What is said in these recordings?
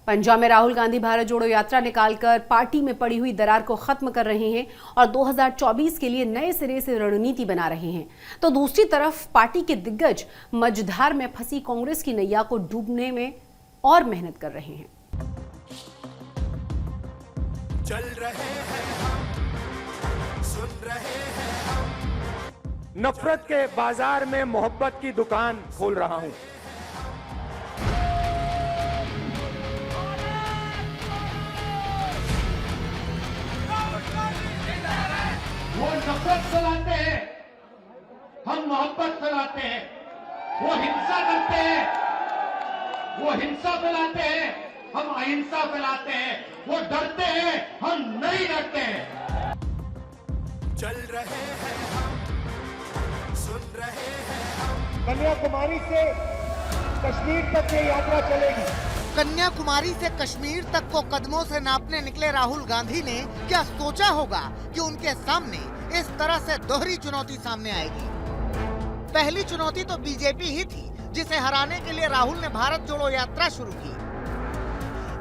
पंजाब में राहुल गांधी भारत जोड़ो यात्रा निकालकर पार्टी में पड़ी हुई दरार को खत्म कर रहे हैं और 2024 के लिए नए सिरे से रणनीति बना रहे हैं। तो दूसरी तरफ पार्टी के दिग्गज मझधार में फंसी कांग्रेस की नैया को डूबने में और मेहनत कर रहे हैं। चल रहे हैं हम, सुन रहे हैं हम। नफरत के बाजार में मोहब्बत की दुकान खोल रहा हूं। वो नफरत फैलाते हैं, हम मोहब्बत फैलाते हैं। वो हिंसा करते हैं, वो हिंसा फैलाते हैं, हम अहिंसा फैलाते हैं। वो डरते हैं, हम नहीं डरते हैं। चल रहे हैं हम, सुन रहे हैं हम। कन्याकुमारी से कश्मीर तक ये यात्रा चलेगी। कन्याकुमारी से कश्मीर तक को कदमों से नापने निकले राहुल गांधी ने क्या सोचा होगा कि उनके सामने इस तरह से दोहरी चुनौती सामने आएगी। पहली चुनौती तो बीजेपी ही थी, जिसे हराने के लिए राहुल ने भारत जोड़ो यात्रा शुरू की।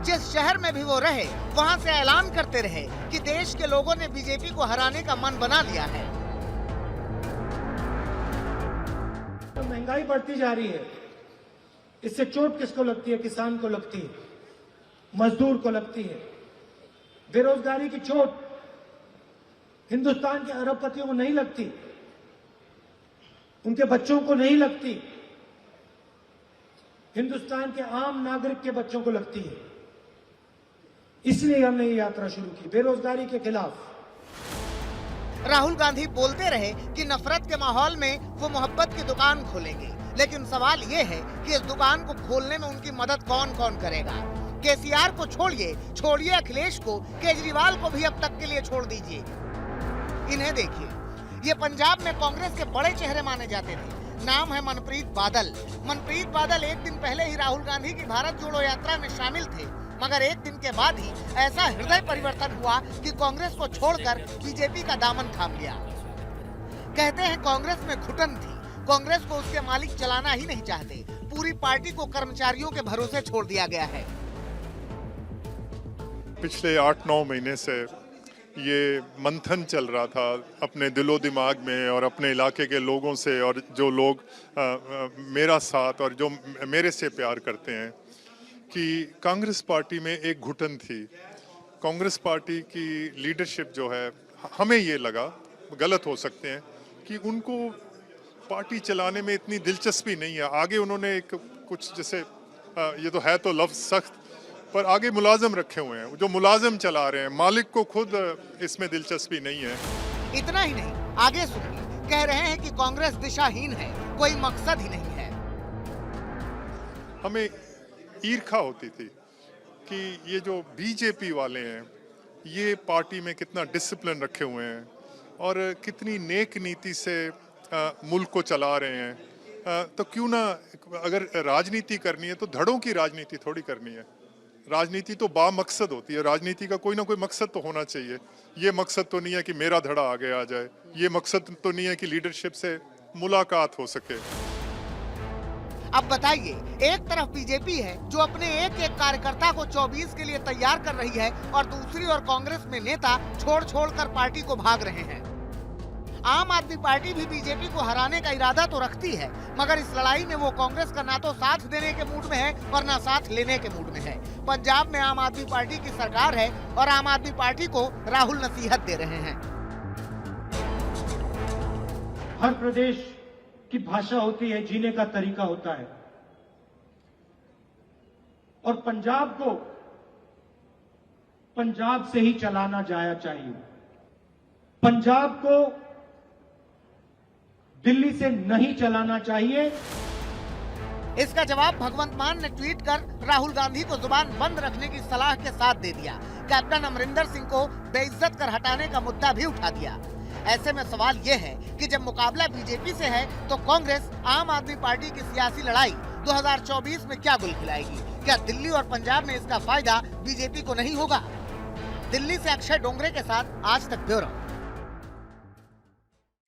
जिस शहर में भी वो रहे, वहां से ऐलान करते रहे कि देश के लोगों ने बीजेपी को हराने का मन बना लिया है। तो महंगाई बढ़ती जा रही है, इससे चोट किसको लगती है? किसान को लगती है, मजदूर को लगती है। बेरोजगारी की चोट हिंदुस्तान के अरबपतियों को नहीं लगती, उनके बच्चों को नहीं लगती, हिंदुस्तान के आम नागरिक के बच्चों को लगती है। इसलिए हमने ये यात्रा शुरू की बेरोजगारी के खिलाफ। राहुल गांधी बोलते रहे कि नफरत के माहौल में वो मोहब्बत की दुकान खोलेंगे, लेकिन सवाल ये है कि इस दुकान को खोलने में उनकी मदद कौन कौन करेगा। केसीआर को छोड़िए अखिलेश को, केजरीवाल को भी अब तक के लिए छोड़ दीजिए। इन्हें देखिए, ये पंजाब में कांग्रेस के बड़े चेहरे माने जाते थे। नाम है मनप्रीत बादल। मनप्रीत बादल एक दिन पहले ही राहुल गांधी की भारत जोड़ो यात्रा में शामिल थे, मगर एक दिन के बाद ही ऐसा हृदय परिवर्तन हुआ कि कांग्रेस को छोड़कर बीजेपी का दामन थाम लिया। कहते हैं कांग्रेस में घुटन थी, कांग्रेस को उसके मालिक चलाना ही नहीं चाहते, पूरी पार्टी को कर्मचारियों के भरोसे छोड़ दिया गया है। पिछले 8-9 महीने से ये मंथन चल रहा था अपने दिलो दिमाग में और अपने इलाके के लोगों से, और जो लोग मेरा साथ और जो मेरे से प्यार करते हैं, कि कांग्रेस पार्टी में एक घुटन थी। कांग्रेस पार्टी की लीडरशिप जो है, हमें ये लगा, गलत हो सकते हैं, कि उनको पार्टी चलाने में इतनी दिलचस्पी नहीं है। आगे उन्होंने एक कुछ जैसे ये तो है तो लफ्ज़ सख्त, पर आगे मुलाजम रखे हुए हैं जो मुलाजम चला रहे हैं, मालिक को खुद इसमें दिलचस्पी नहीं है। इतना ही नहीं, आगे सुनिए, कह रहे हैं कि कांग्रेस दिशाहीन है, कोई मकसद ही नहीं है। हमें ईर्खा होती थी कि ये जो बीजेपी वाले हैं, ये पार्टी में कितना डिसिप्लिन रखे हुए हैं और कितनी नेक नीति से मुल्क को चला रहे हैं। तो क्यों ना, अगर राजनीति करनी है तो धड़ों की राजनीति थोड़ी करनी है। राजनीति तो बामकसद होती है, राजनीति का कोई ना कोई मकसद तो होना चाहिए। ये मकसद तो नहीं है कि मेरा धड़ा आगे आ जाए, ये मकसद तो नहीं है कि लीडरशिप से मुलाकात हो सके। अब बताइए, एक तरफ बीजेपी है जो अपने एक एक कार्यकर्ता को 24 के लिए तैयार कर रही है, और दूसरी ओर कांग्रेस में नेता छोड़ कर पार्टी को भाग रहे हैं। आम आदमी पार्टी भी बीजेपी को हराने का इरादा तो रखती है, मगर इस लड़ाई में वो कांग्रेस का ना तो साथ देने के मूड में है और ना साथ लेने के मूड में है। पंजाब में आम आदमी पार्टी की सरकार है और आम आदमी पार्टी को राहुल नसीहत दे रहे हैं। हर प्रदेश की भाषा होती है, जीने का तरीका होता है, और पंजाब को पंजाब से ही चलाना जाया चाहिए। पंजाब को दिल्ली से नहीं चलाना चाहिए। इसका जवाब भगवंत मान ने ट्वीट कर राहुल गांधी को जुबान बंद रखने की सलाह के साथ दे दिया। कैप्टन अमरिंदर सिंह को बेइज्जत कर हटाने का मुद्दा भी उठा दिया। ऐसे में सवाल ये है कि जब मुकाबला बीजेपी से है, तो कांग्रेस आम आदमी पार्टी की सियासी लड़ाई 2024 में क्या गुल खिलाएगी? क्या दिल्ली और पंजाब में इसका फायदा बीजेपी को नहीं होगा? दिल्ली से अक्षय डोंगरे के साथ आज तक ब्यूरो।